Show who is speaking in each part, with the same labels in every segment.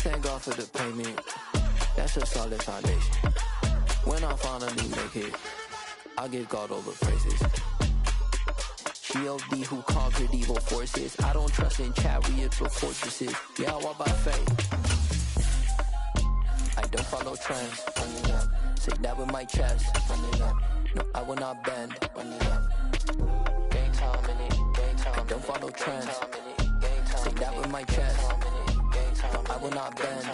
Speaker 1: thank God for the payment. That's a solid foundation. When I finally make it, I give God all the praises. G.O.D. who conquered evil forces. I don't trust in chariots or fortresses. Yeah, I walk by faith. I don't follow trends. Run it up. Say that with my chest. Run it up. No, I will not bend. Run it up. Game time in it. Game time. I don't follow trends. Say that with my chest. No, I will not bend.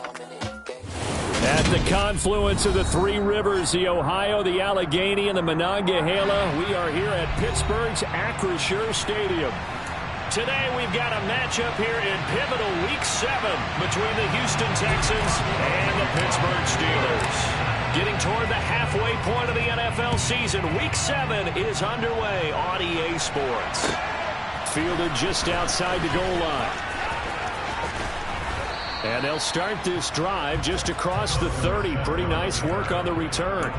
Speaker 2: At the confluence of the three rivers, the Ohio, the Allegheny, and the Monongahela, we are here at Pittsburgh's Acrisure Stadium. Today we've got a matchup here in pivotal Week 7 between the Houston Texans and the Pittsburgh Steelers. Getting toward the halfway point of the NFL season, Week 7 is underway on EA Sports. Fielded just outside the goal line. And they'll start this drive just across the 30. Pretty nice work on the return.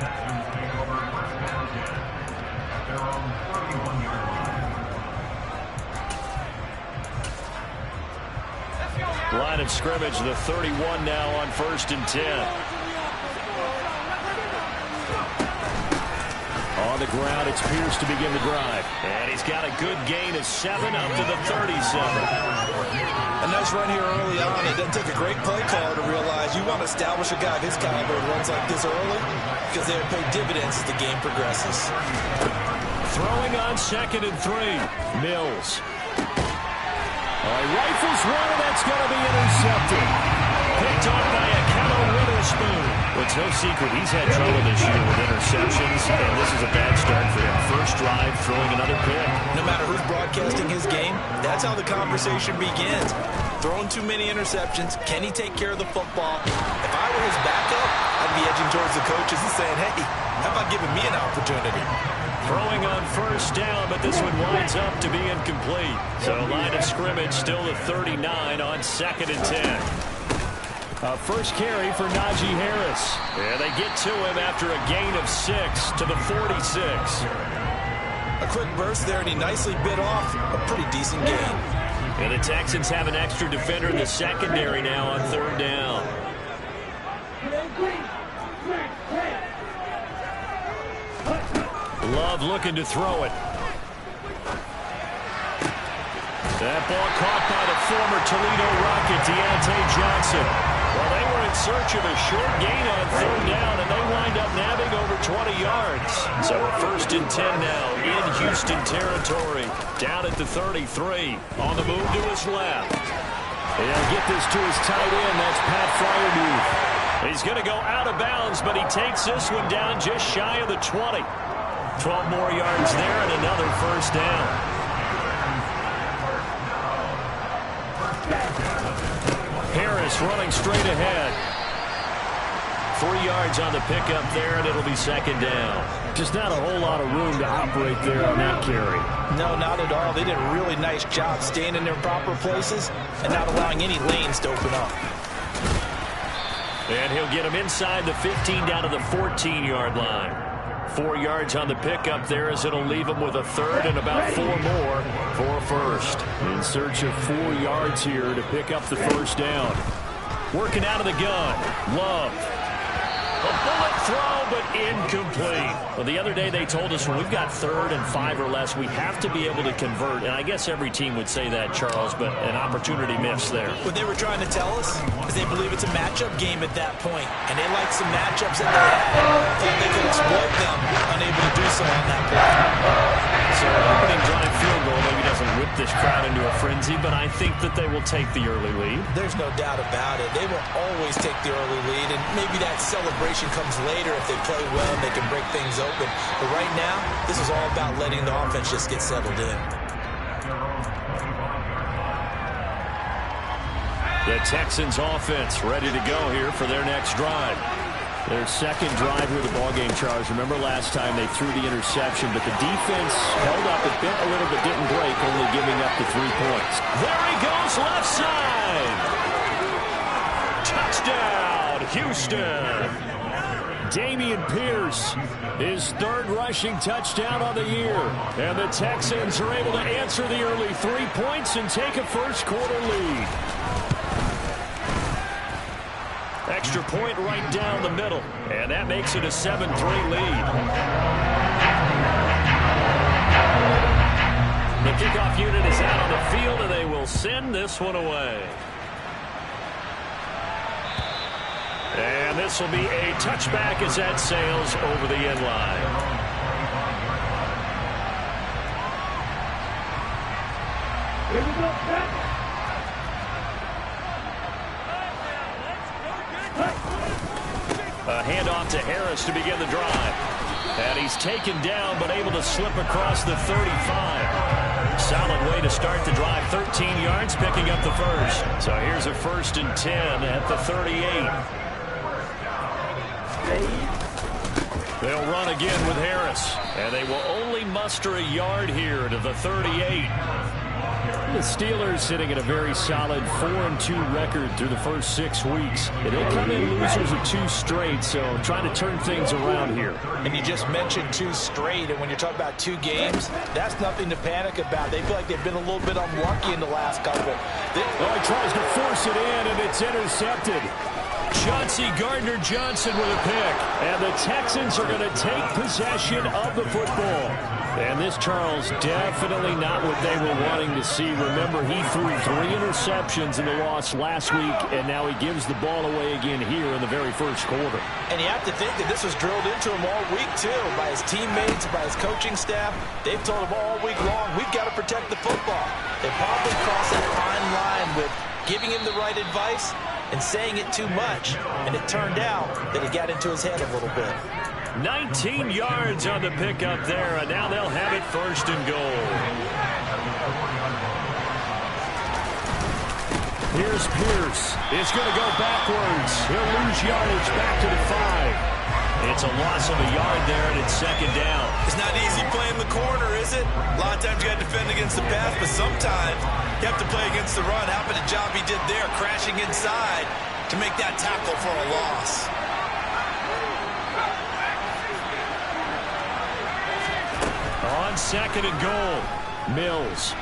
Speaker 2: Line of scrimmage, the 31 now on 1st and 10. On the ground, it's Pierce to begin the drive. And he's got a good gain of 7 up to the 37.
Speaker 3: A nice run here early on. It doesn't take a great play caller to realize you want to establish a guy of his caliber who runs like this early because they'll pay dividends as the game progresses.
Speaker 2: Throwing on 2nd and 3. Mills. Rifles one, and that's going to be intercepted. Picked off by a Kettle Witherspoon. Well, it's no secret he's had trouble this year with interceptions, and this is a bad start for him. First drive, throwing another pick.
Speaker 3: No matter who's broadcasting his game, that's how the conversation begins. Throwing too many interceptions. Can he take care of the football? If I were his backup, I'd be edging towards the coaches and saying, hey, how about giving me an opportunity?
Speaker 2: Throwing on 1st down, but this one winds up to be incomplete. So line of scrimmage still at 39 on 2nd and 10. First carry for Najee Harris. Yeah, they get to him after a gain of 6 to the 46.
Speaker 3: A quick burst there, and he nicely bit off a pretty decent gain.
Speaker 2: And the Texans have an extra defender in the secondary now on 3rd down. Love looking to throw it. That ball caught by the former Toledo Rocket, Deontay Johnson. Well, they were in search of a short gain on 3rd down, and they wind up nabbing over 20 yards. So a 1st and 10 now in Houston territory. Down at the 33. On the move to his left. He'll get this to his tight end. That's Pat Freiermuth. He's going to go out of bounds, but he takes this one down just shy of the 20. 12 more yards there and another 1st down. Harris running straight ahead. 3 yards on the pickup there, and it'll be 2nd down. Just not a whole lot of room to operate there on that carry.
Speaker 3: No, not at all. They did a really nice job staying in their proper places and not allowing any lanes to open up.
Speaker 2: And he'll get him inside the 15 down to the 14-yard line. 4 yards on the pickup there as it'll leave him with a 3rd and about 4 more for 1st. In search of 4 yards here to pick up the 1st down. Working out of the gun. Love. A bullet throw, but incomplete. Well, the other day they told us when we've got 3rd and 5 or less, we have to be able to convert. And I guess every team would say that, Charles, but an opportunity missed there.
Speaker 3: What they were trying to tell us is they believe it's a matchup game at that point, and they like some matchups that they had. Thought they could exploit them, unable to do so on that play.
Speaker 2: So an opening drive field goal maybe doesn't whip this crowd into a frenzy, but I think that they will take the early lead.
Speaker 3: There's no doubt about it. They will always take the early lead, and maybe that celebration comes later if they play well and they can break things open. But right now, this is all about letting the offense just get settled in.
Speaker 2: The Texans offense ready to go here for their next drive. Their 2nd drive here of the ballgame, Charles. Remember last time they threw the interception, but the defense held up. It bent a little but didn't break, only giving up the 3 points. There he goes, left side. Touchdown, Houston. Dameon Pierce, his 3rd rushing touchdown on the year. And the Texans are able to answer the early 3 points and take a 1st quarter lead. Extra point right down the middle. And that makes it a 7-3 lead. The kickoff unit is out on the field, and they will send this one away. And this will be a touchback as that sails over the end line.
Speaker 4: Here we go, back.
Speaker 2: A handoff to Harris to begin the drive. And he's taken down but able to slip across the 35. Solid way to start the drive. 13 yards, picking up the first. So here's a 1st and 10 at the 38. They'll run again with Harris. And they will only muster a yard here to the 38. The Steelers sitting at a very solid 4-2 record through the first 6 weeks. They did come in losers of 2 straight, so trying to turn things around here.
Speaker 3: And you just mentioned 2 straight, and when you're talking about 2 games, that's nothing to panic about. They feel like they've been a little bit unlucky in the last couple.
Speaker 2: He tries to force it in, and it's intercepted. Chauncey Gardner-Johnson with a pick. And the Texans are going to take possession of the football. And this, Charles, definitely not what they were wanting to see. Remember, he threw 3 interceptions in the loss last week, and now he gives the ball away again here in the very first quarter.
Speaker 3: And you have to think that this was drilled into him all week, too, by his teammates, by his coaching staff. They've told him all week long, we've got to protect the football. They probably crossed that fine line with giving him the right advice and saying it too much. And it turned out that it got into his head a little bit.
Speaker 2: 19 yards on the pickup there, and now they'll have it 1st and goal. Here's Pierce. It's going to go backwards. He'll lose yardage back to the 5. It's a loss of a yard there, and it's 2nd down.
Speaker 3: It's not easy playing the corner, is it? A lot of times you got to defend against the pass, but sometimes you have to play against the run. How about the job he did there, crashing inside to make that tackle for a loss?
Speaker 2: On 2nd and goal, Mills.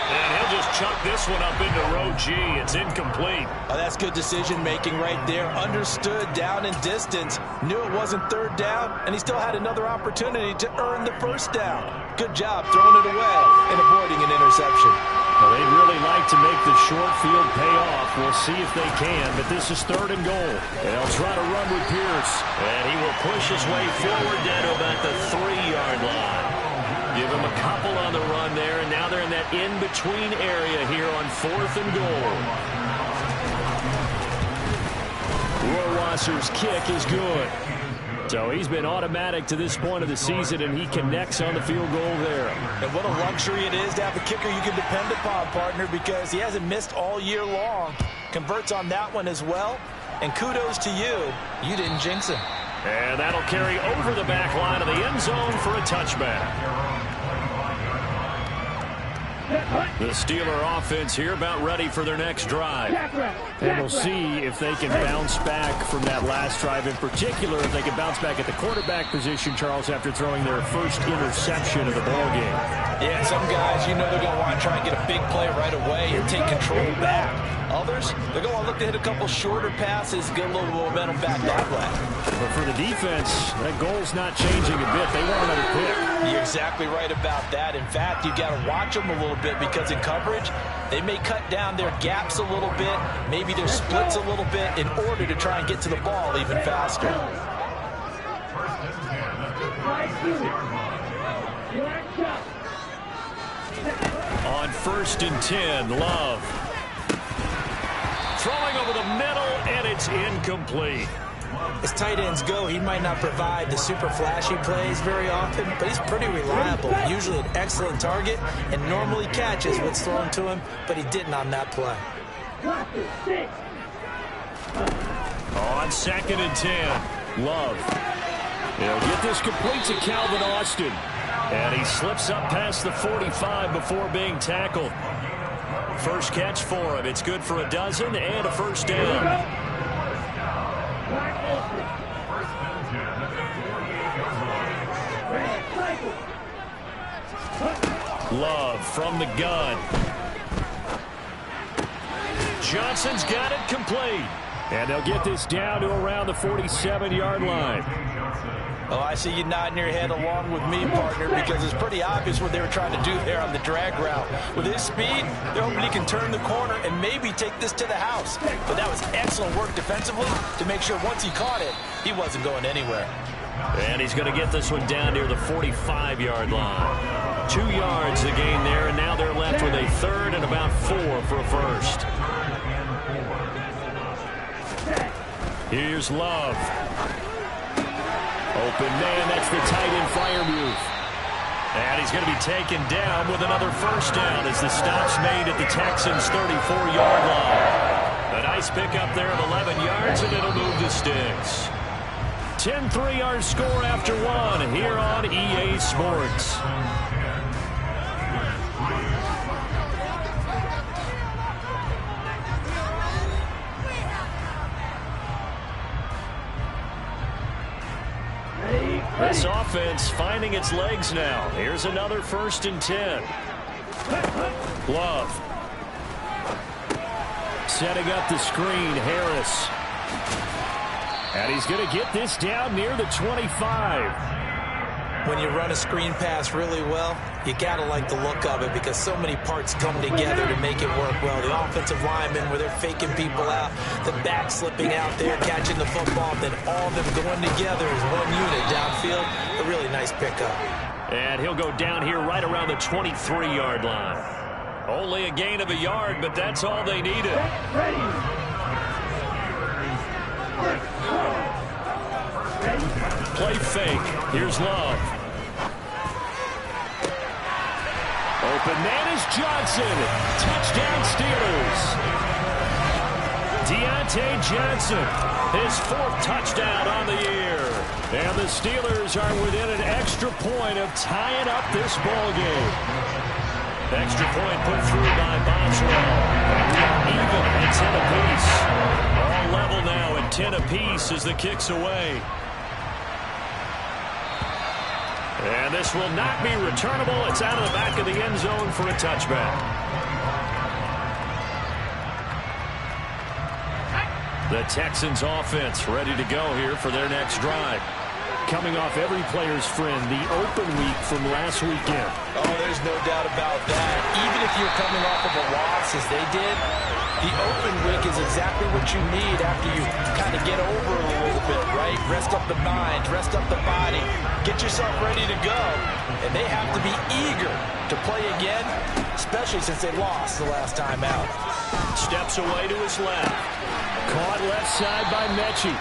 Speaker 2: And he'll just chuck this one up into row G. It's incomplete.
Speaker 3: Oh, that's good decision-making right there. Understood down in distance. Knew it wasn't 3rd down, and he still had another opportunity to earn the 1st down. Good job throwing it away and avoiding an interception.
Speaker 2: Well, they'd really like to make the short field pay off. We'll see if they can, but this is 3rd and goal. And they'll try to run with Pierce. And he will push his way forward down to about the 3-yard line. Give him a couple on the run there, and now they're in that in-between area here on 4th and goal. Rohrwasser's kick is good. So he's been automatic to this point of the season, and he connects on the field goal there.
Speaker 3: And what a luxury it is to have a kicker you can depend upon, partner, because he hasn't missed all year long. Converts on that one as well. And kudos to you. You didn't jinx him.
Speaker 2: And that'll carry over the back line of the end zone for a touchback. The Steeler offense here about ready for their next drive. And we'll see if they can bounce back from that last drive. In particular, if they can bounce back at the quarterback position, Charles, after throwing their first interception of the ballgame.
Speaker 3: Yeah, some guys, you know they're going to want to try and get a big play right away and take control back. Others, they're going to look to hit a couple shorter passes, get a little momentum back that way.
Speaker 2: But for the defense, that goal's not changing a bit. They want another pick.
Speaker 3: You're exactly right about that. In fact, you've got to watch them a little bit because in coverage, they may cut down their gaps a little bit, maybe their splits a little bit in order to try and get to the ball even faster.
Speaker 2: On 1st and 10, Love. Throwing over the middle, and it's incomplete.
Speaker 5: As tight ends go, he might not provide the super flashy plays very often, but he's pretty reliable. Usually an excellent target and normally catches what's thrown to him, but he didn't on that play.
Speaker 2: On 2nd and 10, Love. He'll get this complete to Calvin Austin. And he slips up past the 45 before being tackled. First catch for him. It's good for a dozen and a 1st down. Love from the gun. Johnson's got it complete. And they'll get this down to around the 47-yard line.
Speaker 5: Oh, I see you nodding your head along with me, partner, because it's pretty obvious what they were trying to do there on the drag route. With his speed, they're hoping he can turn the corner and maybe take this to the house. But that was excellent work defensively to make sure once he caught it, he wasn't going anywhere.
Speaker 2: And he's going to get this one down near the 45-yard line. 2 yards the gain there, and now they're left with a third and about 4 for a first. Here's Love. Open man, that's the tight end Freiermuth. And he's going to be taken down with another first down as the stop's made at the Texans' 34-yard line. A nice pickup there of 11 yards, and it'll move the sticks. 10-3 our score after one here on EA Sports. This offense finding its legs now. Here's another 1st and 10. Love. Setting up the screen, Harris. And he's going to get this down near the 25.
Speaker 5: When you run a screen pass really well, you got to like the look of it because so many parts come together to make it work well. The offensive linemen, where they're faking people out, the back slipping out there, catching the football, then all of them going together as one unit downfield. A really nice pickup.
Speaker 2: And he'll go down here right around the 23-yard line. Only a gain of a yard, but that's all they needed. Play fake. Here's Love. Open man is Johnson. Touchdown Steelers. Deontay Johnson, his 4th touchdown on the year. And the Steelers are within an extra point of tying up this ball game. Extra point put through by Boswell. Even at 10 apiece. All level now at 10 apiece as the kick's away. And this will not be returnable. It's out of the back of the end zone for a touchback. The Texans offense ready to go here for their next drive. Coming off every player's friend, the open week from last weekend.
Speaker 5: Oh, there's no doubt about that. Even if you're coming off of a loss as they did, the open week is exactly what you need after you kind of get over it a little bit, right? Rest up the mind, rest up the body, get yourself ready to go. And they have to be eager to play again, especially since they lost the last time out.
Speaker 2: Steps away to his left. Caught left side by Mechie.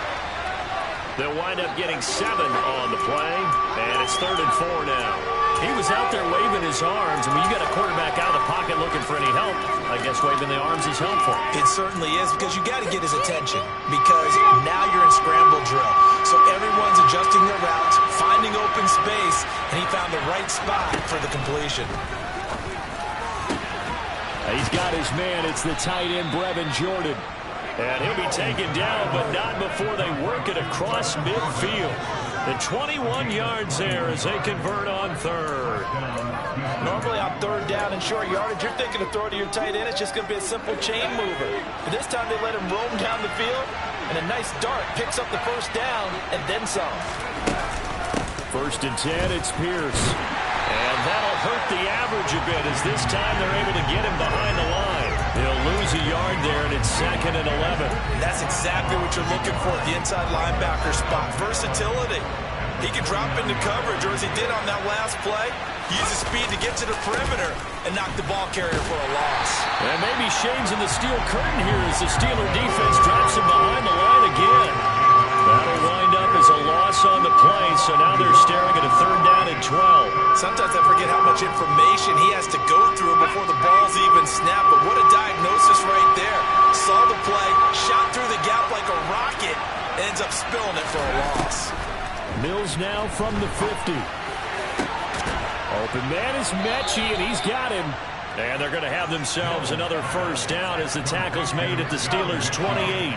Speaker 2: They'll wind up getting 7 on the play, and it's 3rd and 4 now. He was out there waving his arms, and when you got a quarterback out of the pocket looking for any help, I guess waving the arms is helpful.
Speaker 5: It certainly is, because you got to get his attention, because now you're in scramble drill. So everyone's adjusting their routes, finding open space, and he found the right spot for the completion.
Speaker 2: He's got his man. It's the tight end, Brevin Jordan. And he'll be taken down, but not before they work it across midfield. The 21 yards there as they convert on 3rd.
Speaker 5: Normally on 3rd down and short yardage, you're thinking of throwing to your tight end. It's just going to be a simple chain mover. But this time they let him roam down the field, and a nice dart picks up the 1st down and then some.
Speaker 2: 1st and 10, it's Pierce. And that'll hurt the average a bit as this time they're able to get him behind the line. He'll lose a yard there, and it's 2nd and 11.
Speaker 5: That's exactly what you're looking for at the inside linebacker spot. Versatility. He can drop into coverage, or as he did on that last play, use his speed to get to the perimeter and knock the ball carrier for a loss.
Speaker 2: And maybe Shane's in the steel curtain here as the Steeler defense drops him behind the line again. That'll wind up as a loss on the play, so now they're staring at a 3rd down and 12.
Speaker 5: Sometimes I forget how much information he has to go through before the ball's even snapped, but what a diagnosis right there. Saw the play, shot through the gap like a rocket, ends up spilling it for a loss.
Speaker 2: Mills now from the 50. Open man is Mechie, and he's got him. And they're going to have themselves another 1st down as the tackle's made at the Steelers' 28.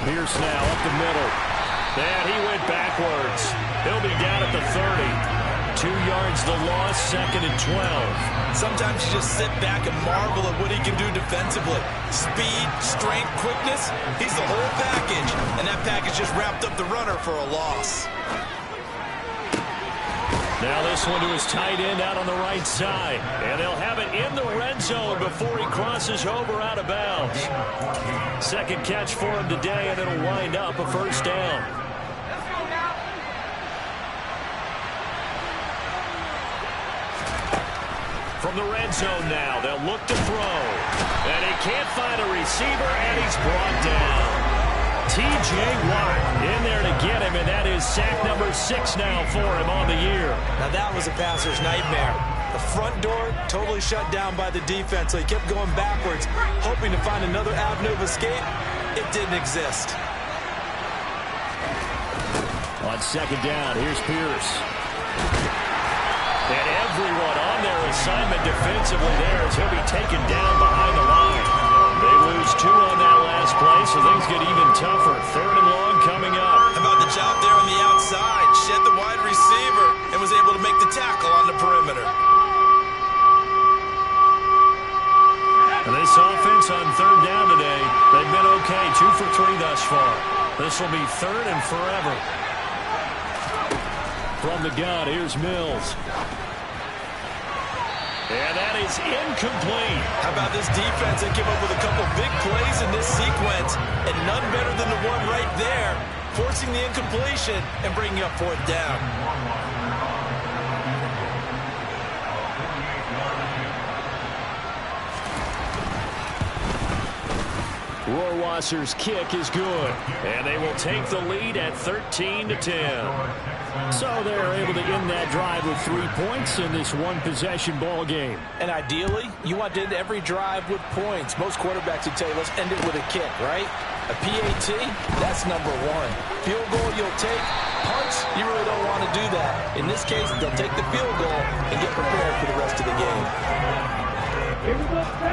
Speaker 2: Pierce now up the middle. And he went backwards. He'll be down at the 30. 2 yards the loss, 2nd and 12.
Speaker 3: Sometimes you just sit back and marvel at what he can do defensively. Speed, strength, quickness, he's the whole package. And that package just wrapped up the runner for a loss.
Speaker 2: Now this one to his tight end out on the right side. And they'll have it in the red zone before he crosses over out of bounds. Second catch for him today, and it'll wind up a first down. From the red zone now, they'll look to throw. And he can't find a receiver, and he's brought down. T.J. Watt in there to get him, and that is sack number 6 now for him on the year.
Speaker 3: Now that was a passer's nightmare. The front door totally shut down by the defense, so he kept going backwards, hoping to find another avenue of escape. It didn't exist.
Speaker 2: On second down, here's Pierce. And everyone on their assignment defensively there as he'll be taken down behind the line. They lose 2 on that last play, so things get even tougher. 3rd and long coming up.
Speaker 3: How about the job there on the outside? Shed the wide receiver and was able to make the tackle on the perimeter.
Speaker 2: And this offense on 3rd down today, they've been okay. 2 for 3 thus far. This will be 3rd and forever. From the gun, here's Mills. And that is incomplete.
Speaker 3: How about this defense that came up with a couple big plays in this sequence, and none better than the one right there, forcing the incompletion and bringing up 4th down.
Speaker 2: Rohrwasser's kick is good, and they will take the lead at 13-10. So they're able to end that drive with 3 points in this one-possession ball game.
Speaker 5: And ideally, you want to end every drive with points. Most quarterbacks would tell you, let's end it with a kick, right? A PAT, that's number 1. Field goal you'll take. Punts, you really don't want to do that. In this case, they'll take the field goal and get prepared for the rest of the game.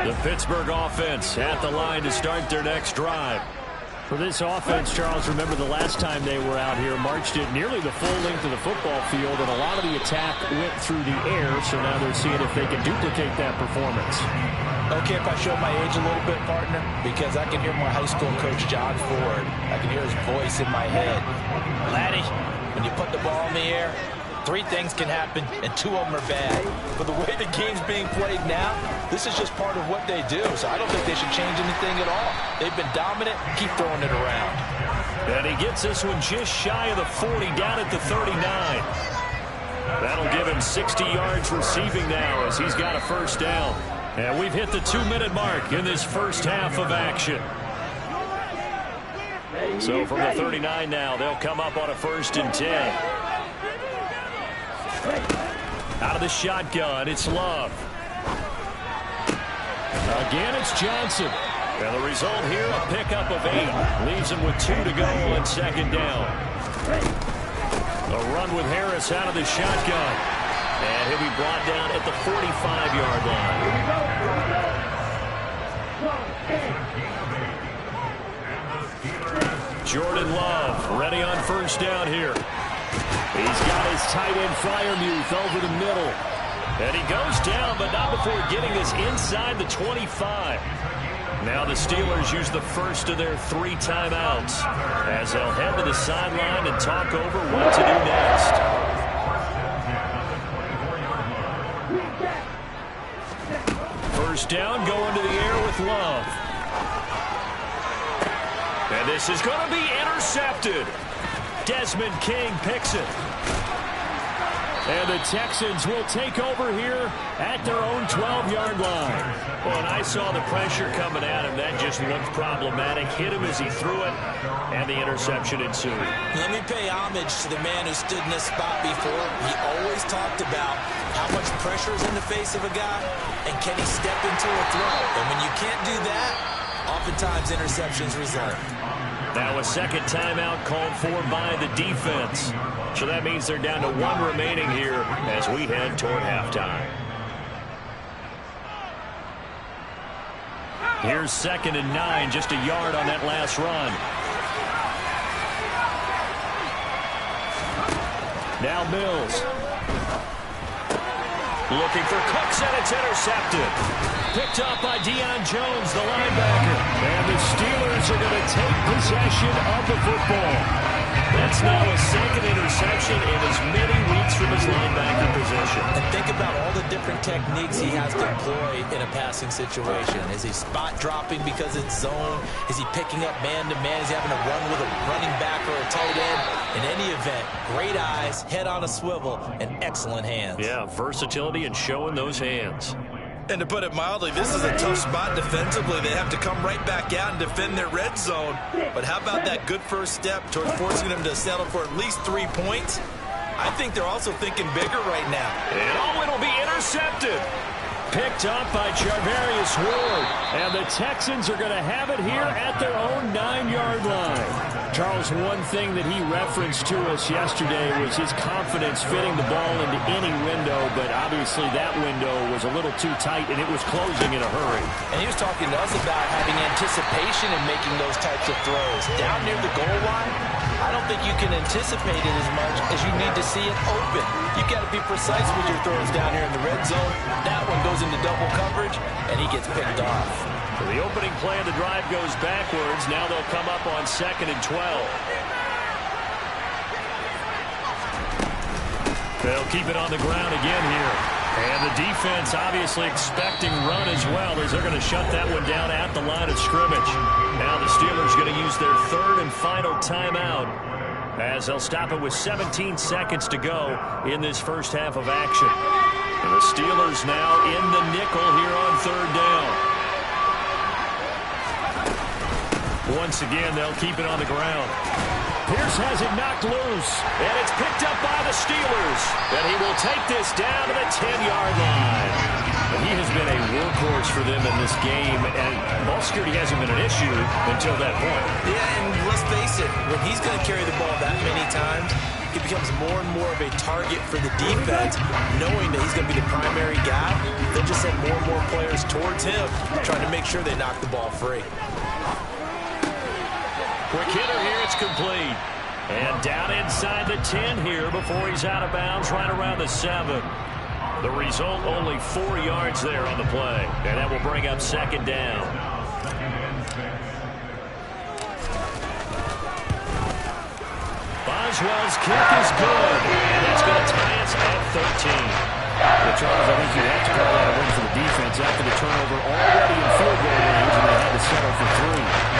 Speaker 2: The Pittsburgh offense at the line to start their next drive. For this offense, Charles, remember the last time they were out here, marched it nearly the full length of the football field, and a lot of the attack went through the air, so now they're seeing if they can duplicate that performance.
Speaker 5: Okay, if I show my age a little bit, partner, because I can hear my high school coach, John Ford. I can hear his voice in my head. Laddie, when you put the ball in the air, 3 things can happen, and 2 of them are bad. But the way the game's being played now, this is just part of what they do. So I don't think they should change anything at all. They've been dominant. Keep throwing it around.
Speaker 2: And he gets this one just shy of the 40, down at the 39. That'll give him 60 yards receiving now as he's got a first down. And we've hit the 2-minute mark in this first half of action. So from the 39 now, they'll come up on a 1st and 10. Out of the shotgun, it's Love. Again, it's Johnson. And the result here, a pickup of 8. Leaves him with 2 to go on 2nd down. A run with Harris out of the shotgun. And he'll be brought down at the 45-yard line. Jordan Love ready on 1st down here. He's got his tight end Freiermuth over the middle. And he goes down, but not before getting this inside the 25. Now the Steelers use the first of their 3 timeouts as they'll head to the sideline and talk over what to do next. First down, going to the air with Love. And this is going to be intercepted. Desmond King picks it. And the Texans will take over here at their own 12-yard line. Well, and I saw the pressure coming at him. That just looked problematic. Hit him as he threw it, and the interception ensued.
Speaker 3: Let me pay homage to the man who stood in this spot before. He always talked about how much pressure is in the face of a guy, and can he step into a throw. And when you can't do that, oftentimes interceptions result.
Speaker 2: Now a second timeout called for by the defense. So that means they're down to 1 remaining here as we head toward halftime. Here's 2nd and 9, just a yard on that last run. Now Mills. Looking for Cooks, and it's intercepted. Picked up by Deion Jones, the linebacker. And the Steelers are going to take possession of the football. That's now a second interception in as many weeks from his linebacker position.
Speaker 3: And think about all the different techniques he has to employ in a passing situation. Is he spot dropping because it's zone? Is he picking up man-to-man? Is he having to run with a running back or a tight end? In any event, great eyes, head on a swivel, and excellent hands.
Speaker 2: Yeah, versatility and showing those hands.
Speaker 3: And to put it mildly, this is a tough spot defensively. They have to come right back out and defend their red zone. But how about that good first step towards forcing them to settle for at least 3 points? I think they're also thinking bigger right now.
Speaker 2: And it'll be intercepted. Picked up by Charvarius Ward. And the Texans are going to have it here at their own 9-yard line. Charles, one thing that he referenced to us yesterday was his confidence fitting the ball into any window, but obviously that window was a little too tight, and it was closing in a hurry.
Speaker 3: And he was talking to us about having anticipation in making those types of throws. Down near the goal line, I don't think you can anticipate it as much as you need to see it open. You've got to be precise with your throws down here in the red zone. That one goes into double coverage, and he gets picked off.
Speaker 2: So the opening play of the drive goes backwards. Now they'll come up on 2nd and 12. They'll keep it on the ground again here. And the defense obviously expecting run as well, as they're going to shut that one down at the line of scrimmage. Now the Steelers going to use their 3rd and final timeout, as they'll stop it with 17 seconds to go in this first half of action. And the Steelers now in the nickel here on 3rd down. Once again, they'll keep it on the ground. Pierce has it knocked loose, and it's picked up by the Steelers. And he will take this down to the 10-yard line. And he has been a workhorse for them in this game, and ball security hasn't been an issue until that point.
Speaker 3: Yeah, and let's face it, when he's going to carry the ball that many times, he becomes more and more of a target for the defense, knowing that he's going to be the primary guy. They'll just send more and more players towards him, trying to make sure they knock the ball free.
Speaker 2: Quick hitter here, it's complete. And down inside the 10 here before he's out of bounds, right around the 7. The result, only 4 yards there on the play. And that will bring up 2nd down. Boswell's kick is good. And that's going to tie us at 13.
Speaker 6: Well, Charles, I think you'd have to call that a win for the defense after the turnover already in field goal range, and they had to settle for 3.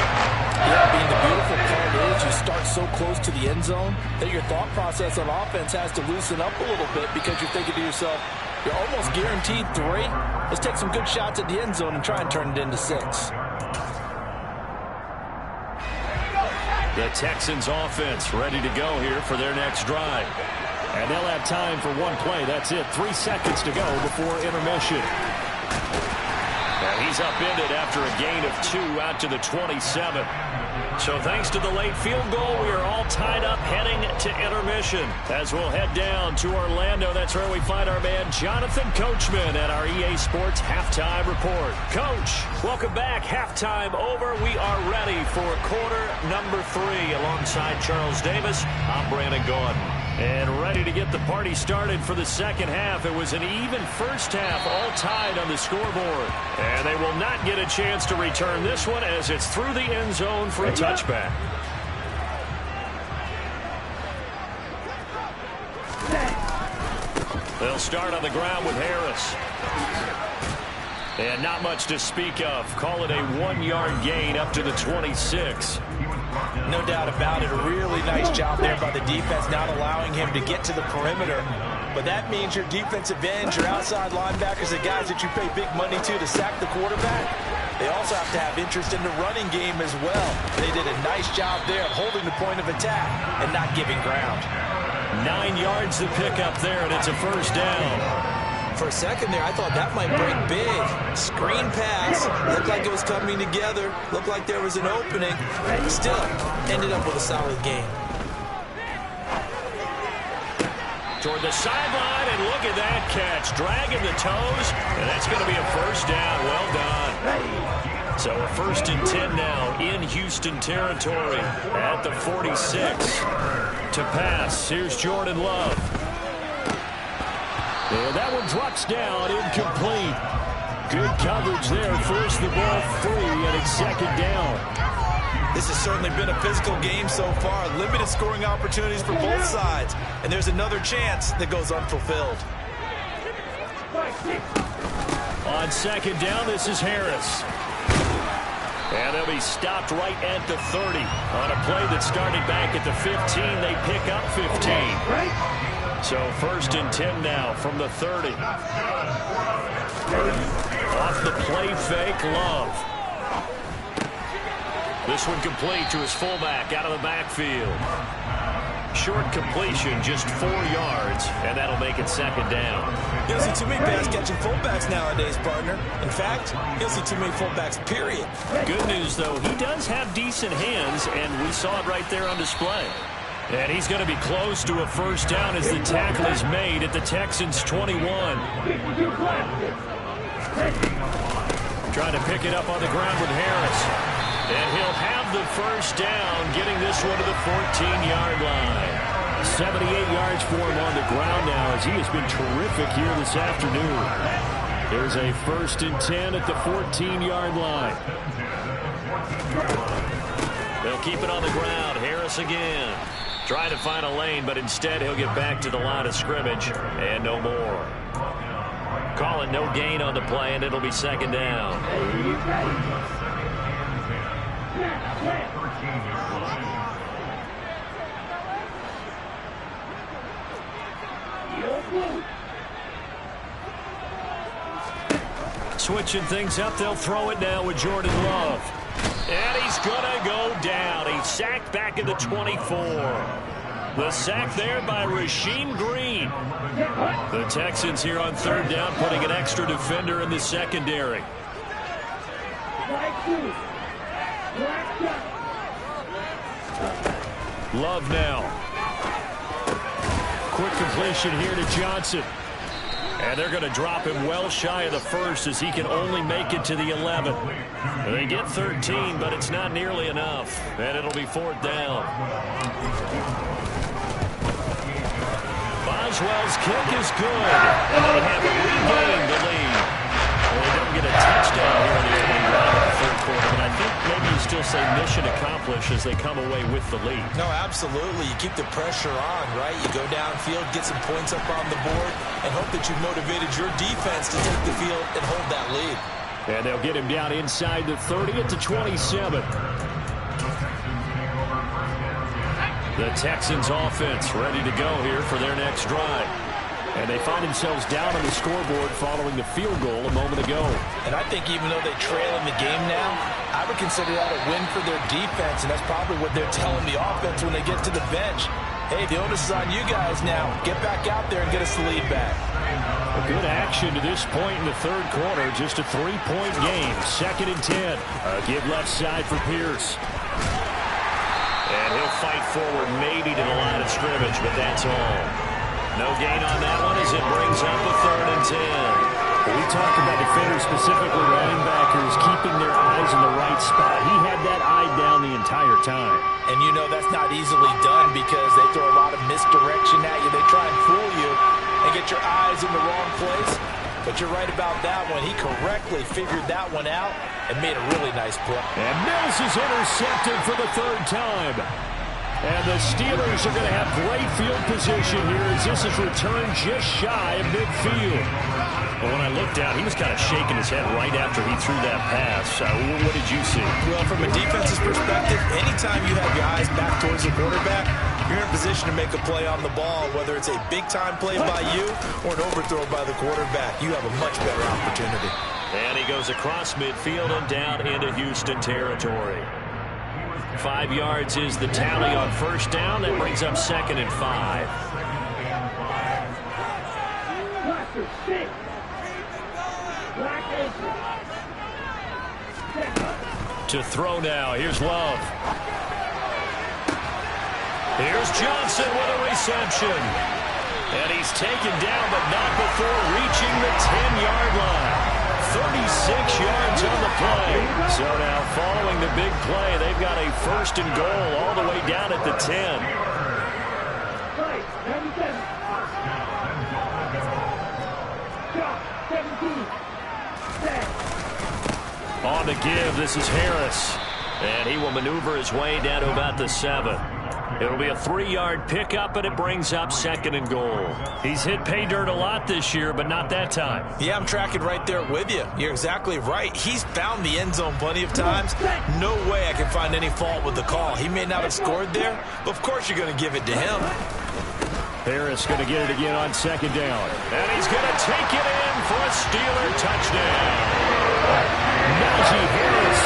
Speaker 5: Yeah, being the beautiful part is you start so close to the end zone that your thought process on offense has to loosen up a little bit, because you're thinking to yourself, you're almost guaranteed 3. Let's take some good shots at the end zone and try and turn it into 6.
Speaker 2: The Texans offense ready to go here for their next drive. And they'll have time for one play. That's it. 3 seconds to go before intermission. And he's upended after a gain of 2 out to the 27. So thanks to the late field goal, we are all tied up heading to intermission. As we'll head down to Orlando, that's where we find our man Jonathan Coachman at our EA Sports Halftime Report. Coach, welcome back. Halftime over. We are ready for quarter number 3 alongside Charles Davis. I'm Brandon Gordon. And ready to get the party started for the second half. It was an even first half, all tied on the scoreboard. And they will not get a chance to return this one as it's through the end zone for a touchback. They'll start on the ground with Harris. And not much to speak of. Call it a 1-yard gain up to the 26.
Speaker 3: No doubt about it. A really nice job there by the defense, not allowing him to get to the perimeter. But that means your defensive ends, your outside linebackers, the guys that you pay big money to sack the quarterback, they also have to have interest in the running game as well. They did a nice job there of holding the point of attack and not giving ground.
Speaker 2: 9 yards to pick up there, and it's a first down.
Speaker 3: For a second there, I thought that might break big. Screen pass. Looked like it was coming together. Looked like there was an opening. Still, ended up with a solid game.
Speaker 2: Toward the sideline, and look at that catch. Dragging the toes, and that's going to be a first down. Well done. So a 1st and 10 now in Houston territory at the 46. To pass, here's Jordan Love. And that one drops down, incomplete. Good coverage there, forced the ball free, and it's second down.
Speaker 3: This has certainly been a physical game so far. Limited scoring opportunities for both sides. And there's another chance that goes unfulfilled.
Speaker 2: On second down, this is Harris. And they'll be stopped right at the 30. On a play that started back at the 15, they pick up 15. So 1st and 10 now from the 30. Off the play fake, Love. This one complete to his fullback out of the backfield. Short completion, just 4 yards, and that'll make it second down.
Speaker 3: You don't see too many pass-catching fullbacks nowadays, partner. In fact, you don't see too many fullbacks, period.
Speaker 2: Good news, though, he does have decent hands, and we saw it right there on display. And he's going to be close to a first down as the tackle is made at the Texans' 21. Trying to pick it up on the ground with Harris. And he'll have the first down, getting this one to the 14-yard line. 78 yards for him on the ground now as he has been terrific here this afternoon. There's a 1st and 10 at the 14-yard line. They'll keep it on the ground. Harris again. Trying to find a lane, but instead he'll get back to the line of scrimmage and no more. Calling no gain on the play, and it'll be second down. Switching things up, they'll throw it now with Jordan Love. And he's going to go down. He's sacked back at the 24. The sack there by Rasheem Green. The Texans here on 3rd down, putting an extra defender in the secondary. Love now. Quick completion here to Johnson. And they're going to drop him well shy of the 1st as he can only make it to the 11. They get 13, but it's not nearly enough. And it'll be 4th down. Boswell's kick is good. And they have regained the lead. Well, they don't get a touchdown here in the opening round of the 3rd quarter, but I think maybe you still say mission accomplished as they come away with the lead.
Speaker 3: No, absolutely. You keep the pressure on, right? You go downfield, get some points up on the board, and hope that you've motivated your defense to take the field and hold that lead.
Speaker 2: And they'll get him down inside the 30 at the 27. The Texans offense ready to go here for their next drive. And they find themselves down on the scoreboard following the field goal a moment ago.
Speaker 5: And I think even though they trail in the game now, I would consider that a win for their defense, and that's probably what they're telling the offense when they get to the bench. Hey, the onus is on you guys now. Get back out there and get us the lead back.
Speaker 2: A good action to this point in the 3rd quarter. Just a 3-point game. 2nd and 10. A give left side for Pierce. And he'll fight forward maybe to the line of scrimmage, but that's all. No gain on that one as it brings up a 3rd and 10.
Speaker 6: We talked about defenders, specifically linebackers, keeping their eyes in the right spot. He had that eye down the entire time.
Speaker 5: And you know that's not easily done because they throw a lot of misdirection at you. They try and fool you and get your eyes in the wrong place. But you're right about that one. He correctly figured that one out and made a really nice play.
Speaker 2: And Mills is intercepted for the 3rd time. And the Steelers are going to have great field position here as this is returned just shy of midfield. But when I looked out, he was kind of shaking his head right after he threw that pass. What did you see?
Speaker 3: Well, from a defense's perspective, anytime you have your eyes back towards the quarterback, you're in a position to make a play on the ball, whether it's a big-time play by you or an overthrow by the quarterback. You have a much better opportunity.
Speaker 2: And he goes across midfield and down into Houston territory. 5 yards is the tally on 1st down. That brings up 2nd and 5. To throw now. Here's Love. Here's Johnson with a reception. And he's taken down, but not before reaching the 10-yard line. 36 yards on the play. So now following the big play, they've got a 1st and goal all the way down at the 10. On the give, this is Harris. And he will maneuver his way down to about the 7. It'll be a 3-yard pickup, and it brings up 2nd and goal. He's hit pay dirt a lot this year, but not that time.
Speaker 3: Yeah, I'm tracking right there with you. You're exactly right. He's found the end zone plenty of times. No way I can find any fault with the call. He may not have scored there, but of course you're going to give it to him.
Speaker 2: Harris going to get it again on 2nd down. And he's going to take it in for a Steeler touchdown. Najee Harris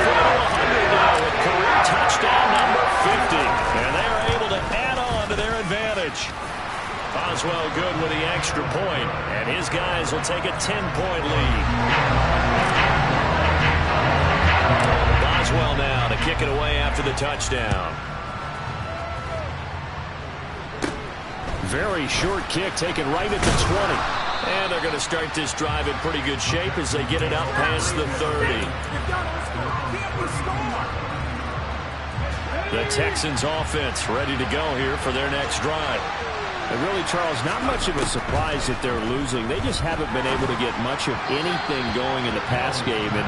Speaker 2: for 100 now with career touchdown number 50. And they are able to add on to their advantage. Boswell good with the extra point, and his guys will take a 10-point lead. Boswell now to kick it away after the touchdown. Very short kick taken right at the 20. And they're going to start this drive in pretty good shape as they get it up past the 30. The Texans offense ready to go here for their next drive.
Speaker 6: And really, Charles, not much of a surprise that they're losing. They just haven't been able to get much of anything going in the pass game. And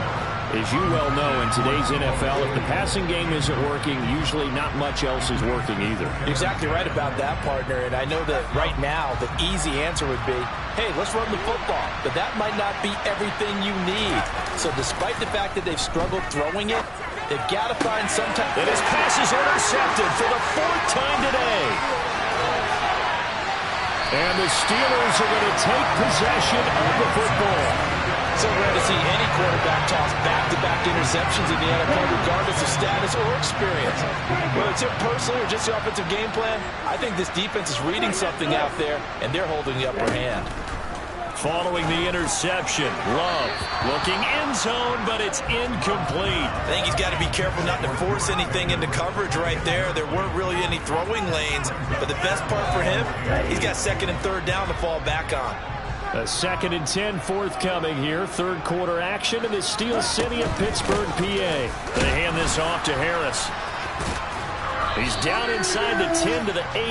Speaker 6: as you well know, in today's NFL, if the passing game isn't working, usually not much else is working either.
Speaker 5: You're exactly right about that, partner. And I know that right now the easy answer would be, hey, let's run the football. But that might not be everything you need. So despite the fact that they've struggled throwing it, they've got to find some time.
Speaker 2: And his pass is intercepted for the 4th time today. And the Steelers are going to take possession of the football.
Speaker 5: So rare to see any quarterback toss back-to-back interceptions in the NFL, regardless of status or experience. Whether it's him personally or just the offensive game plan, I think this defense is reading something out there, and they're holding the upper hand.
Speaker 2: Following the interception, Love looking end zone, but it's incomplete.
Speaker 3: I think he's got to be careful not to force anything into coverage right there. There weren't really any throwing lanes, but the best part for him, he's got 2nd and 3rd down to fall back on.
Speaker 2: A 2nd and 10 forthcoming here. 3rd quarter action in the Steel City of Pittsburgh, PA. They hand this off to Harris. He's down inside the 10 to the 8,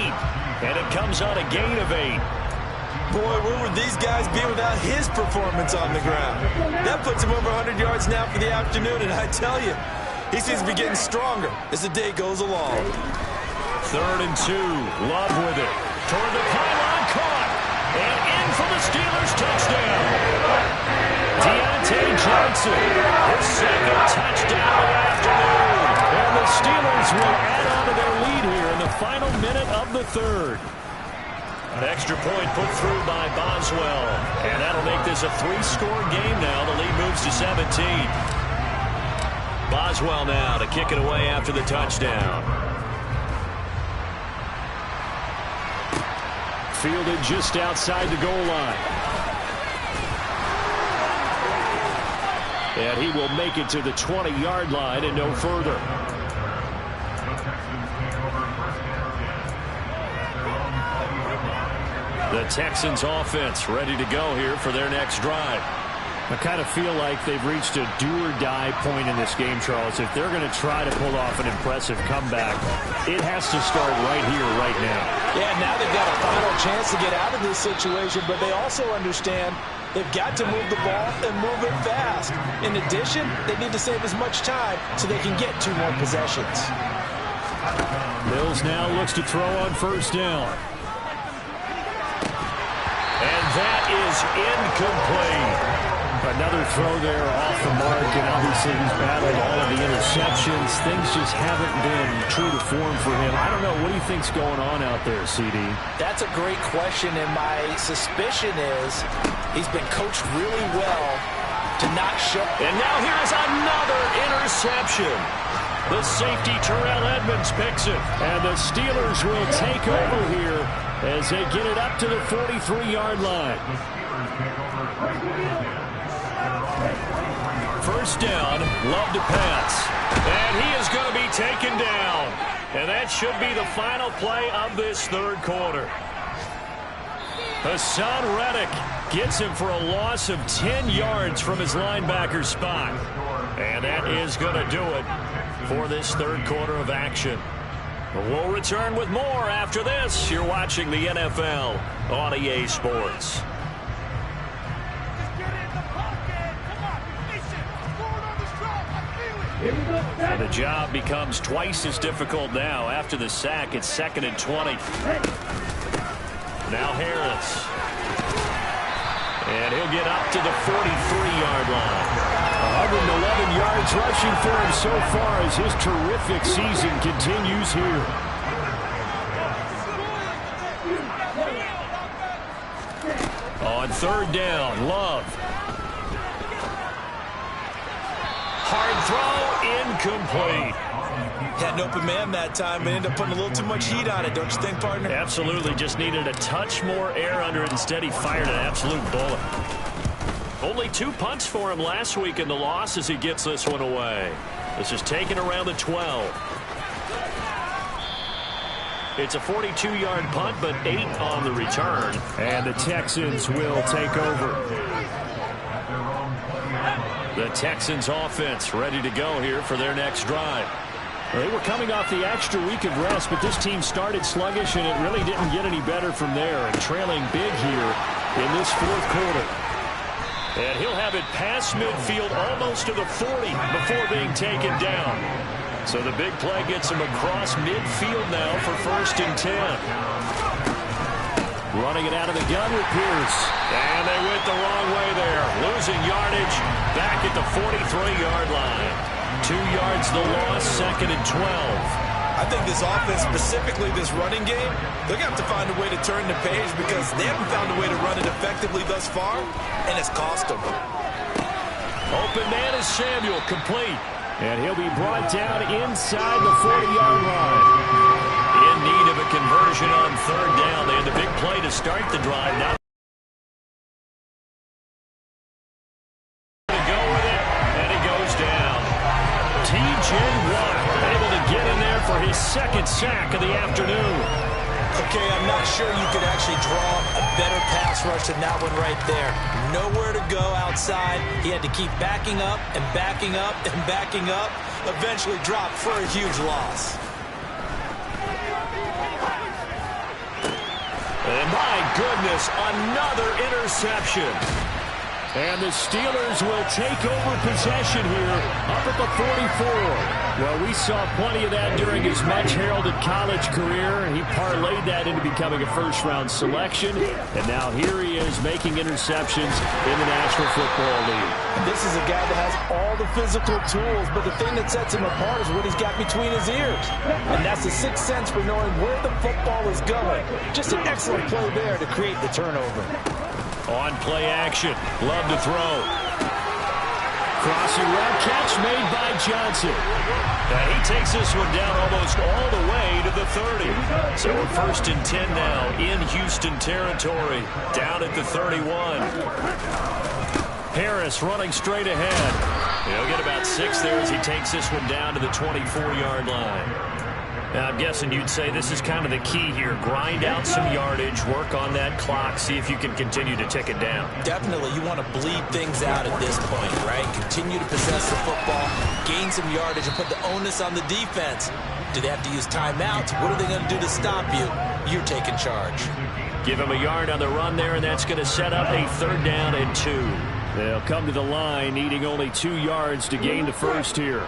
Speaker 2: and it comes on a gain of 8.
Speaker 3: Boy, where would these guys be without his performance on the ground? That puts him over 100 yards now for the afternoon, and I tell you, he seems to be getting stronger as the day goes along.
Speaker 2: 3rd and 2, Love with it. Toward the pylon, caught, and in for the Steelers touchdown. Deontay Johnson, his 2nd touchdown of the afternoon. And the Steelers will add on to their lead here in the final minute of the 3rd. An extra point put through by Boswell. And that'll make this a 3-score game now. The lead moves to 17. Boswell now to kick it away after the touchdown. Fielded just outside the goal line. And he will make it to the 20-yard line and no further. The Texans offense ready to go here for their next drive.
Speaker 6: I kind of feel like they've reached a do-or-die point in this game, Charles. If they're going to try to pull off an impressive comeback, it has to start right here, right now.
Speaker 5: Yeah, now they've got a final chance to get out of this situation, but they also understand they've got to move the ball and move it fast. In addition, they need to save as much time so they can get 2 more possessions.
Speaker 2: Mills now looks to throw on 1st down. And that is incomplete.
Speaker 6: Another throw there off the mark, and obviously he's battled all of the interceptions. Things just haven't been true to form for him. I don't know. What do you think's going on out there, CD?
Speaker 5: That's a great question, and my suspicion is he's been coached really well to not show.
Speaker 2: And now here's another interception. The safety, Terrell Edmonds, picks it. And the Steelers will take over here as they get it up to the 43-yard line. 1st down, Love to pass. And he is going to be taken down. And that should be the final play of this 3rd quarter. Hassan Reddick gets him for a loss of 10 yards from his linebacker spot. And that is going to do it for this 3rd quarter of action. We'll return with more after this. You're watching the NFL on EA Sports. And the job becomes twice as difficult now. After the sack, it's 2nd and 20. Now Harris. And he'll get up to the 43-yard line.
Speaker 6: 111 yards rushing for him so far as his terrific season continues here.
Speaker 2: On 3rd down, Love. Hard throw, incomplete.
Speaker 3: Had an open man that time, but ended up putting a little too much heat on it, don't you think, partner?
Speaker 2: Absolutely, just needed a touch more air under it. Instead, he fired an absolute bullet. Only 2 punts for him last week in the loss as he gets this one away. This is taken around the 12. It's a 42-yard punt, but 8 on the return.
Speaker 6: And the Texans will take over.
Speaker 2: The Texans offense ready to go here for their next drive.
Speaker 6: They were coming off the extra week of rest, but this team started sluggish, and it really didn't get any better from there. And trailing big here in this 4th quarter.
Speaker 2: And he'll have it past midfield almost to the 40 before being taken down. So the big play gets him across midfield now for 1st and 10.
Speaker 6: Running it out of the gun with Pierce.
Speaker 2: And they went the wrong way there. Losing yardage back at the 43-yard line. 2 yards the loss, 2nd and 12.
Speaker 3: I think this offense, specifically this running game, they're going to have to find a way to turn the page because they haven't found a way to run it effectively thus far, and it's cost them.
Speaker 2: Open man is Samuel, complete.
Speaker 6: And he'll be brought down inside the 40-yard line.
Speaker 2: In need of a conversion on 3rd down. They had the big play to start the drive. Now to go with it, and he goes down. T.J. Watt able to get in there for his 2nd sack of the afternoon.
Speaker 3: Okay, I'm not sure you could actually draw a better pass rush than that one right there. Nowhere to go outside. He had to keep backing up and backing up and backing up. Eventually dropped for a huge loss.
Speaker 2: And my goodness, another interception.
Speaker 6: And the Steelers will take over possession here up at the 44. Well, we saw plenty of that during his much-heralded college career. He parlayed that into becoming a first-round selection. And now here he is making interceptions in the National Football League.
Speaker 5: This is a guy that has all the physical tools, but the thing that sets him apart is what he's got between his ears. And that's the sixth sense for knowing where the football is going. Just an excellent play there to create the turnover.
Speaker 2: On play action, Love to throw.
Speaker 6: Crossing route catch made by Johnson.
Speaker 2: And he takes this one down almost all the way to the 30. So we're 1st and 10 now in Houston territory, down at the 31. Harris running straight ahead. He'll get about 6 there as he takes this one down to the 24-yard line. Now, I'm guessing you'd say this is kind of the key here. Grind out some yardage, work on that clock, see if you can continue to tick it down.
Speaker 3: Definitely, you want to bleed things out at this point, right? Continue to possess the football, gain some yardage, and put the onus on the defense. Do they have to use timeouts? What are they going to do to stop you? You're taking charge.
Speaker 2: Give him a yard on the run there, and that's going to set up a 3rd down and 2.
Speaker 6: They'll come to the line, needing only 2 yards to gain the first here.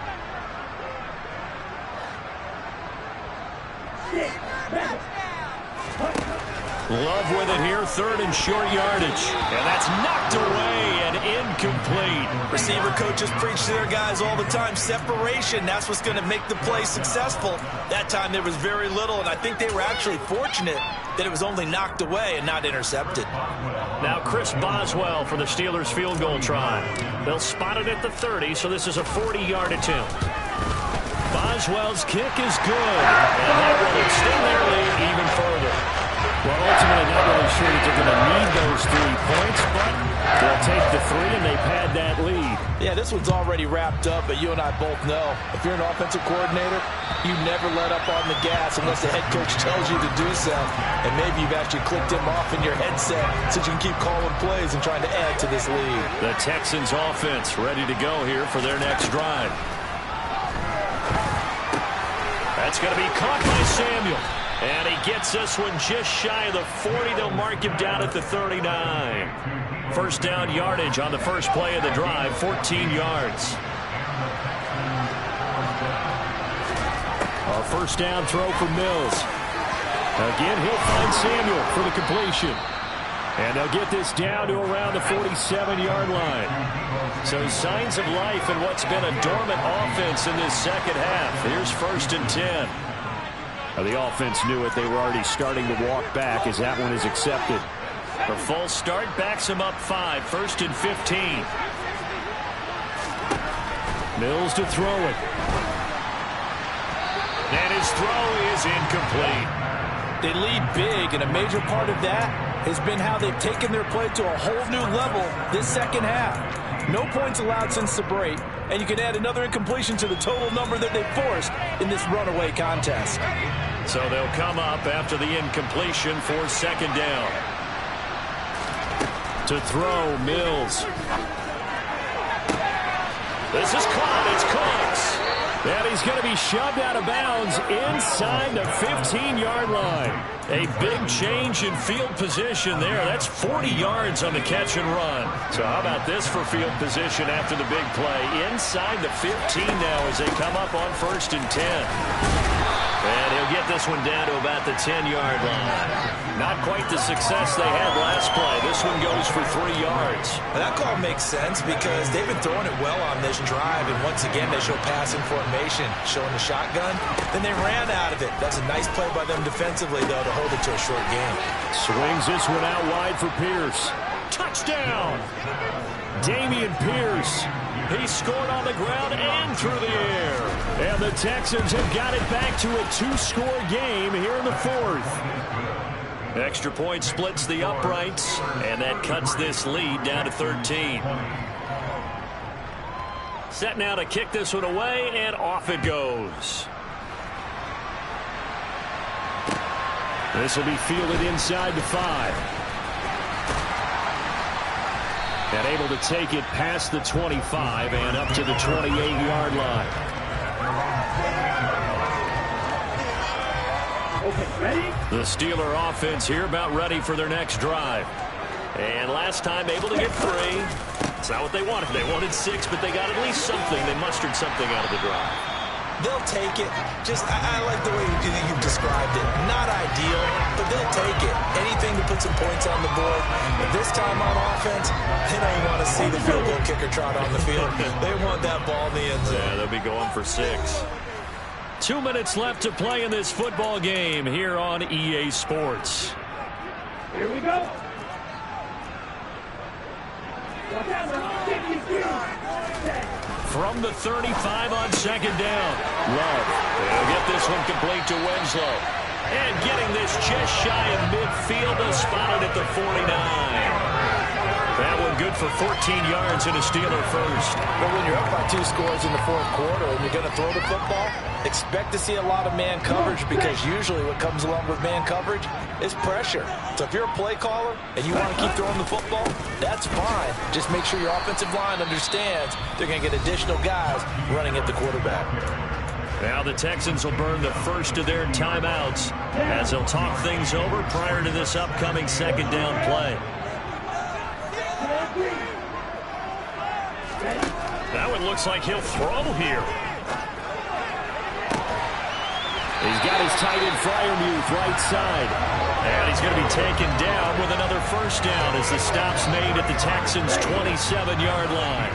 Speaker 2: Love with it here, 3rd and short yardage. And that's knocked away and incomplete.
Speaker 3: Receiver coaches preach to their guys all the time. Separation, that's what's going to make the play successful. That time there was very little, and I think they were actually fortunate that it was only knocked away and not intercepted.
Speaker 2: Now Chris Boswell for the Steelers field goal try. They'll spot it at the 30, so this is a 40-yard attempt. Boswell's kick is good, and that will extend their lead even further.
Speaker 6: Well, ultimately, not really sure that they're going to need those 3 points, but they'll take the 3, and they pad that lead.
Speaker 5: Yeah, this one's already wrapped up, but you and I both know if you're an offensive coordinator, you never let up on the gas unless the head coach tells you to do so. And maybe you've actually clicked him off in your headset so you can keep calling plays and trying to add to this lead.
Speaker 2: The Texans offense ready to go here for their next drive. That's going to be caught by Samuel. And he gets this one just shy of the 40. They'll mark him down at the 39. 1st down yardage on the first play of the drive, 14 yards. A first down throw for Mills. Again, he'll find Samuel for the completion. And they'll get this down to around the 47-yard line. So signs of life in what's been a dormant offense in this second half. Here's 1st and 10. The offense knew it. They were already starting to walk back as that one is accepted. The full start backs him up 5. 1st and 15. Mills to throw it. And his throw is incomplete.
Speaker 5: They lead big, and a major part of that has been how they've taken their play to a whole new level this second half. No points allowed since the break, and you can add another incompletion to the total number that they forced in this runaway contest.
Speaker 2: So they'll come up after the incompletion for 2nd down. To throw, Mills. This is caught. It's Cooks. And he's going to be shoved out of bounds inside the 15-yard line. A big change in field position there. That's 40 yards on the catch and run. So how about this for field position after the big play? Inside the 15 now as they come up on 1st and 10. And he'll get this one down to about the 10-yard line. Not quite the success they had last play. This one goes for 3 yards.
Speaker 3: That call makes sense because they've been throwing it well on this drive, and once again they show passing formation, showing the shotgun. Then they ran out of it. That's a nice play by them defensively, though, to hold it to a short game.
Speaker 2: Swings this one out wide for Pierce. Touchdown! Dameon Pierce. He scored on the ground and through the air. And the Texans have got it back to a 2-score game here in the 4th. Extra point splits the uprights, and that cuts this lead down to 13. Set now to kick this one away, and off it goes. This will be fielded inside the 5. And able to take it past the 25 and up to the 28-yard line.
Speaker 4: Okay, ready?
Speaker 2: The Steeler offense here about ready for their next drive. And last time able to get 3. It's not what they wanted. They wanted 6, but they got at least something. They mustered something out of the drive.
Speaker 3: They'll take it. I like the way you've described it. Not ideal, but they'll take it. Anything to put some points on the board. But this time on offense, they don't want to see the field goal kicker trot on the field. They want that ball in the end zone.
Speaker 2: Yeah, they'll be going for 6. 2 minutes left to play in this football game here on EA Sports.
Speaker 4: Here we go.
Speaker 2: From the 35 on 2nd down. Love. They'll get this one complete to Winslow. And getting this just shy of midfield, they'll spot it at the 49. That one good for 14 yards and a Steeler first.
Speaker 5: But when you're up by 2 scores in the 4th quarter and you're going to throw the football, expect to see a lot of man coverage because usually what comes along with man coverage is pressure. So if you're a play caller and you want to keep throwing the football, that's fine. Just make sure your offensive line understands they're going to get additional guys running at the quarterback.
Speaker 2: Now the Texans will burn the first of their timeouts as they'll talk things over prior to this upcoming 2nd down play. That one looks like he'll throw here. He's got his tight end Freiermuth right side. And he's going to be taken down with another first down as the stop's made at the Texans' 27-yard line.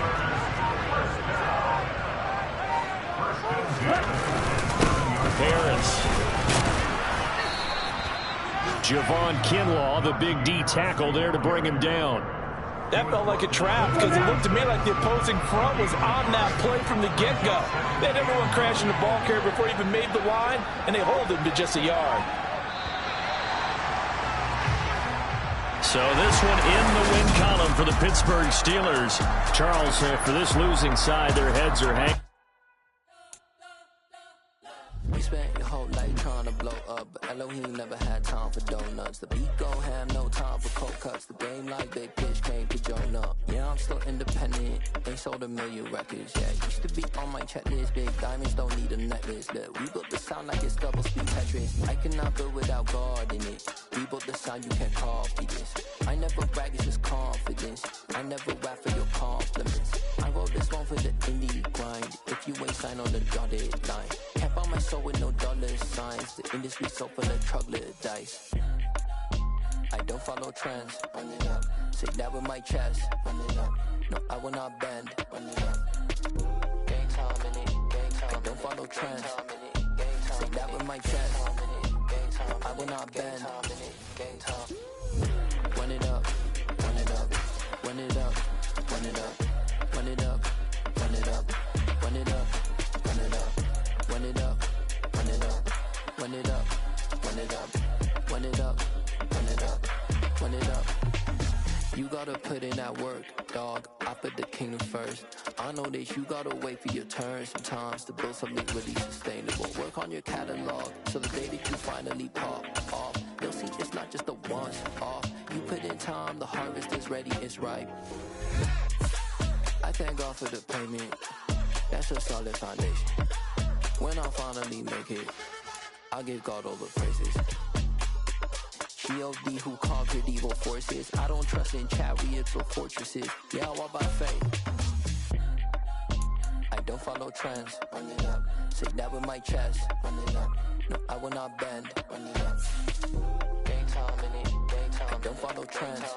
Speaker 2: Harris. Javon Kinlaw, the big D tackle there to bring him down.
Speaker 5: That felt like a trap because it looked to me like the opposing front was on that play from the get-go. They had everyone crashing the ball carrier before he even made the line, and they hold him to just a yard.
Speaker 2: So this one in the win column for the Pittsburgh Steelers. Charles, for this losing side, their heads are hanging.
Speaker 1: You spent your whole life trying to blow up, but Elohim never had time for donuts. The beat go ham, no time for cold cuts. The game like big pitch came to join up. Yeah, I'm still independent. They sold 1 million records. Yeah, used to be on my checklist. Big diamonds don't need a necklace. Look, we built the sound like it's double speed Tetris. I cannot build without God in it. We built the sound, you can't copy this. I never brag, it's just confidence. I never rap for your compliments. I wrote this one for the indie grind. If you ain't signed on the dotted line, can't find myself so with no dollar signs. The industry so full of troglodytes. I don't follow trends. Run it up. Say that with my chest. Run it up. No, I will not bend. Run it up. Game time in it. Game time. I don't follow trends. Say that with my chest. No, I will not bend. Game time. Run it up. Run it up. Run it up. Run it up. Run it up. Run it up. Run it up. Run it up. Run it up. Run it up. Run it up. Run it up. Run it up. Run it up. Run it up. You gotta put in that work, dog. I put the kingdom first. I know that you gotta wait for your turn sometimes to build something really sustainable. Work on your catalog so the day that you finally pop off, you'll see it's not just a once off. You put in time, the harvest is ready, it's ripe. I thank God for the payment. That's a solid foundation. When I finally make it, I'll give God all the praises. G.O.D. who conquered evil forces. I don't trust in chariots or fortresses. Yeah, I walk by faith. I don't follow trends. Run it up. Say that with my chest. Run it up. No, I will not bend. Run it up. Game time in it. Game time. I don't follow trends.